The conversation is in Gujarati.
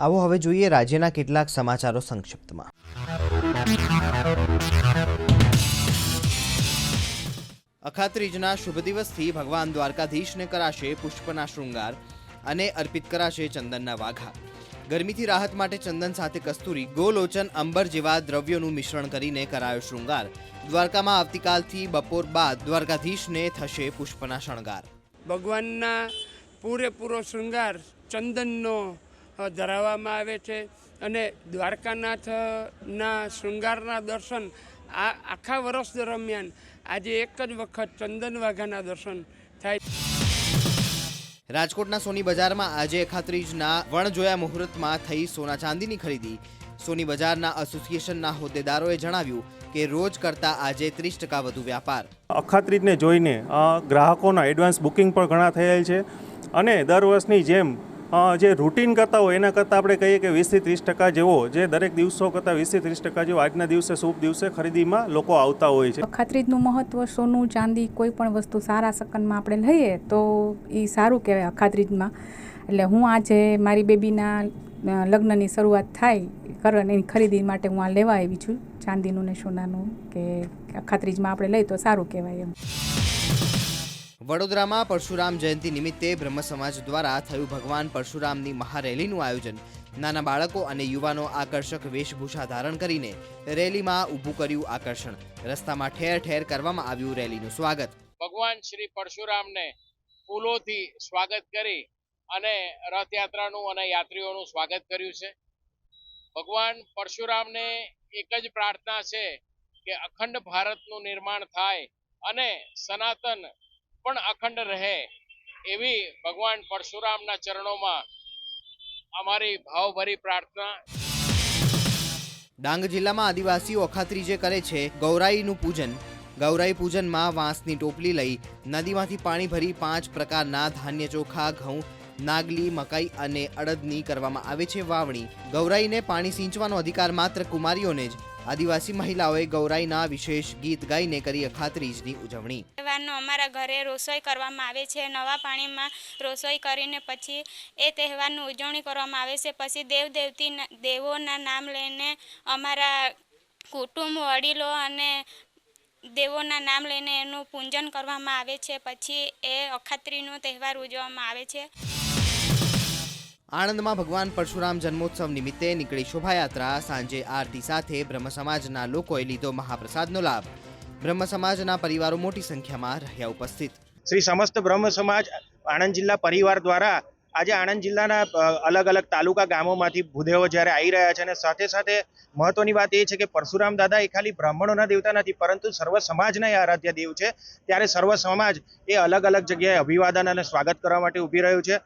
આવો હવે જોઈએ રાજ્યના કેટલાક સમાચારો સંક્ષિપ્તમાં। અખાત્રીજના શુભ દિવસથી ભગવાન દ્વારકાધીશને કરાશે પુષ્પના શૃંગાર અને અર્પિત કરાશે ચંદનના વાઘા। ગરમીથી રાહત માટે ચંદન સાથે કસ્તુરી, ગોલોચન, અંબર જેવા દ્રવ્યોનું મિશ્રણ કરીને કરાયો શૃંગાર। દ્વારકામાં આવતીકાલથી બપોર બાદ દ્વારકાધીશને થશે પુષ્પના શણગાર। ભગવાનના પૂરેપૂરો શૃંગાર ચંદનનો ધરાવવામાં આવે છે અને દ્વારકાનાથના શૃંગારના દર્શન આ આખા વર્ષ દરમિયાન આજે એક જ વખત ચંદન વાઘાના દર્શન થાય। રાજકોટના સોની બજારમાં આજે અખાત્રીજના વણજોયા મુહૂર્તમાં થઈ સોના ચાંદીની ખરીદી। સોની બજારના એસોસિએશનના હોદ્દેદારોએ જણાવ્યું કે રોજ કરતાં આજે 30% વધુ વ્યાપાર। અખાત્રીજને જોઈને ગ્રાહકોના એડવાન્સ બુકિંગ પણ ઘણા થયેલ છે અને દર વર્ષની જેમ જે રૂટીન કરતા હોય એના કરતાં આપણે કહીએ કે 20-30% જેવો જે દરેક દિવસો કરતાં 20-30% જેવો આજના દિવસે શુભ દિવસે ખરીદીમાં લોકો આવતા હોય છે। અખાત્રીજનું મહત્ત્વ સોનું ચાંદી કોઈ પણ વસ્તુ સારા શકનમાં આપણે લઈએ તો એ સારું કહેવાય અખાત્રીજમાં। એટલે હું આજે મારી બેબીના લગ્નની શરૂઆત થાય કરવાની એની ખરીદી માટે હું આ લેવા આવી છું ચાંદીનું ને સોનાનું કે અખાત્રીજમાં આપણે લઈએ તો સારું કહેવાય એમ। વડોદરામાં પરશુરામ જયંતિ નિમિત્તે બ્રહ્મ સમાજ દ્વારા થયું ભગવાન પરશુરામની મહારેલીનું આયોજન। નાના બાળકો અને યુવાનો આકર્ષક વેશભૂષા ધારણ કરીને રેલીમાં ઊભું કર્યું આકર્ષણ। રસ્તામાં ઠેર ઠેર કરવામાં આવ્યું રેલીનું સ્વાગત। ભગવાન શ્રી પરશુરામને ફૂલોથી સ્વાગત કરી અને રથયાત્રાનું અને યાત્રીઓનું સ્વાગત કર્યું છે। ભગવાન પરશુરામને એક જ પ્રાર્થના છે કે અખંડ ભારતનું નિર્માણ થાય અને સનાતન પણ અખંડ રહે એવી ભગવાન પરશુરામના ચરણોમાં અમારી ભાવભરી પ્રાર્થના। ડાંગ જિલ્લામાં આદિવાસીઓ અખાત્રીજે કરે છે ગૌરાઈનું પૂજન। ગૌરાઈ પૂજનમાં વાંસની ટોપલી લઈ નદીમાંથી પાણી ભરી 5 પ્રકારના ધાન્ય ચોખા, ઘઉં, નાગલી, મકાઈ અને અડદની કરવામાં આવે છે વાવણી। ગૌરાઈને પાણી સિંચવાનો અધિકાર માત્ર કુમારીઓને જ। આદિવાસી મહિલાઓએ ગૌરાઈના વિશેષ ગીત ગાઈને કરી અખાત્રીજની ઉજવણી। તહેવારનો અમારા ઘરે રસોઈ કરવામાં આવે છે। નવા પાણીમાં રસોઈ કરીને પછી એ તહેવારની ઉજવણી કરવામાં આવે છે। પછી દેવોના નામ લઈને અમારા કુટુંબ, વડીલો અને દેવોના નામ લઈને એનું પૂજન કરવામાં આવે છે। પછી એ અખાત્રીજનો તહેવાર ઉજવવામાં આવે છે। આણંદમાં ભગવાન પરશુરામ જન્મોત્સવ નિમિત્તે નીકળી શોભાયાત્રા। સાંજે આરતી સાથે બ્રહ્મ સમાજના લોકોએ લીધો મહાપ્રસાદનો લાભ। બ્રહ્મ સમાજના પરિવારો મોટી સંખ્યામાં રહ્યા ઉપસ્થિત। શ્રી સમસ્ત બ્રહ્મ સમાજ આણંદ જિલ્લા પરિવાર દ્વારા આજે આણંદ જિલ્લાના અલગ અલગ તાલુકા ગામોમાંથી ભૂદેવો જ્યારે આવી રહ્યા છે અને સાથે સાથે મહત્વની વાત એ છે કે પરશુરામ દાદા એ ખાલી બ્રાહ્મણોના દેવતા નથી પરંતુ સર્વ સમાજના એ આરાધ્ય દેવ છે। ત્યારે સર્વ સમાજ એ અલગ અલગ જગ્યાએ અભિવાદન અને સ્વાગત કરવા માટે ઊભી રહ્યું છે।